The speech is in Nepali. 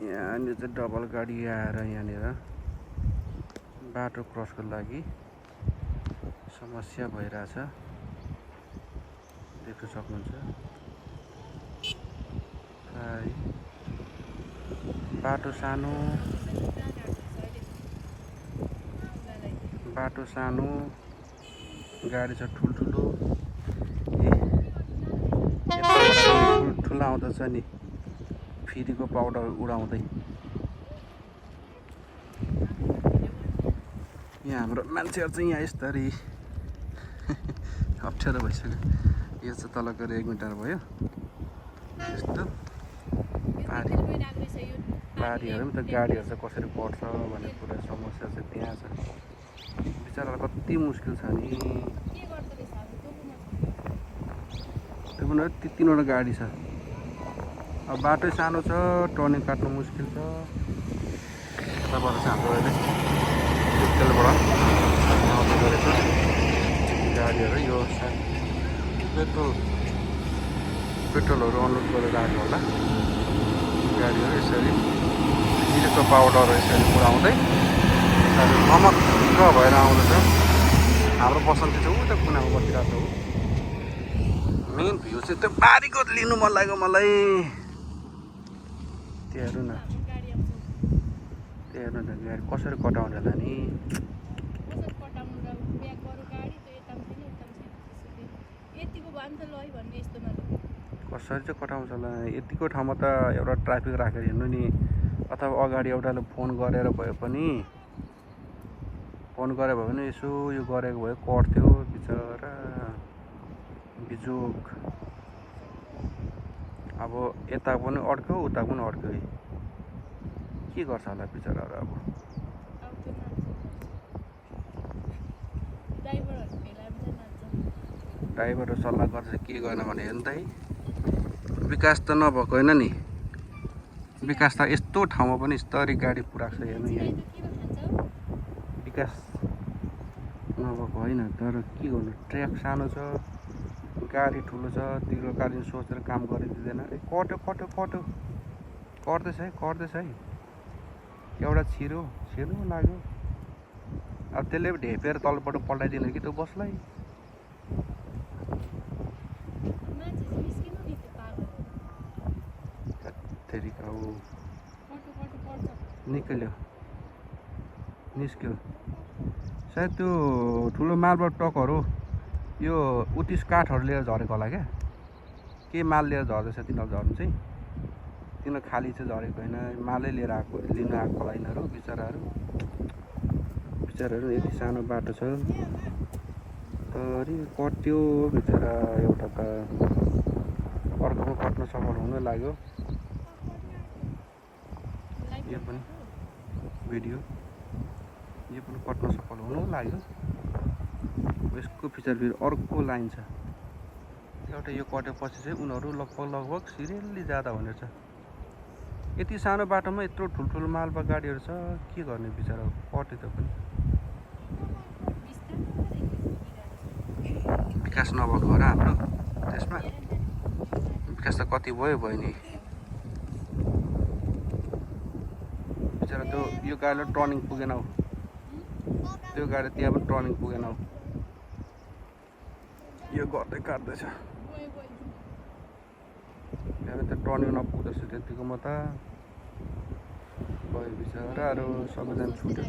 यहाँनिर चाहिँ डबल गाडी आएर यहाँनिर बाटो क्रसको लागि समस्या भइरहेछ, देख्न सक्नुहुन्छ। बाटो सानो, गाडी छ ठुल्ठुलो। ठुला आउँदछ नि फेरिको पाउडर उडाउँदै। यहाँ हाम्रो मान्छेहरू चाहिँ यहाँ यस्तरी अप्ठ्यारो भइसक्यो। यो चाहिँ तल गएर 1 मिटर भयो। यस्तो पारीहरू पनि त गाडीहरू चाहिँ कसरी पर्छ भन्ने कुरा समस्या चाहिँ त्यहाँ छ। बिचरा कति मुस्किल छ नि। त्यो पनि 3-3वटा गाडी छ। अब बाटै सानो छ, टर्निङ काट्नु मुस्किल छ। तपाईँहरू चाहिँ हाम्रो अहिले डिजिटलबाट आउँदै गरेको गाडीहरू यो पेट्रोलहरू अनलोड गरेर आएको होला। गाडीहरू यसरी मिलेको पाउडरहरू यसरी उडाउँदै नमक्क भएर आउँदैछ। हाम्रो बसन्ती चाहिँ उता कुनामा बसिरहेको हो। मेन भ्यू चाहिँ त्यो बारीको लिनु मन लाग्यो मलाई। त्यो हेर्नु न, गाडी कसरी कटाउने होला नि। कसरी चाहिँ कटाउँछ होला। यतिको ठाउँमा त एउटा ट्राफिक राखेर हिँड्नु नि, अथवा अगाडि एउटाले फोन गरेर भए पनि यसो यो गरेको भए कट्थ्यो। बिचरा बिजोक। अब यता पनि अड्क्यो, उता पनि अड्क्यो। के गर्छ होला बिचराहरू। अब ड्राइभरहरू सल्लाह गर्छ के गर्न भने हेर्नु त है। विकास त नभएको होइन नि, विकास त यस्तो ठाउँमा पनि यस्तरी गाडी पुऱ्याएको छ। हेर्नु यहाँ विकास नभएको होइन, तर के गर्नु, ट्र्याक सानो छ, गाडी ठुलो छ, दीर्घकालीन सोचेर काम गरिदिँदैन। कट्दैछ है। एउटा छिरो लाग्यो। अब त्यसले ढेपेर तलबाट पल्टाइदिनु कि त्यो बसलाई। निस्क्यो सायद त्यो ठुलो मालबाट ट्रकहरू यो उतिस काठहरू लिएर झरेको होला क्या। के माल लिएर झर्दैछ तिनीहरू झर्नु चाहिँ। तिनीहरू खाली चाहिँ झरेको होइन, मालै लिन आएको होला यिनीहरू। बिचराहरू यति सानो बाटो छ तरी कट्यो बिचरा। एउटा त अर्को कट्न सफल हुन लाग्यो। यो पनि भिडियो यो पनि कट्न सफल हुनु लाग्यो। यसको पछाडि फेरि अर्को लाइन छ। एउटा यो कटेपछि चाहिँ उनीहरू लगभग सिरियल्ली जाँदा भनेर छ। यति सानो बाटोमा यत्रो ठुल्ठुलो मालवा गाडीहरू छ, के गर्ने बिचरा कट्यो त पनि। विकास नभएको हो र हाम्रो त्यसमा। विकास त कति भयो नि। बिचरा त्यो यो गाडीले टर्निङ पुगेन हौ। त्यो गाडी त्यहाँ पनि टर्निङ पुगेन हौ। यो गर्दै काट्दैछ। त्यहाँ त टर्निङ नपुग्दैछ त्यतिकोमा त भयो। बिचराहरू सबैजना छुट्यो।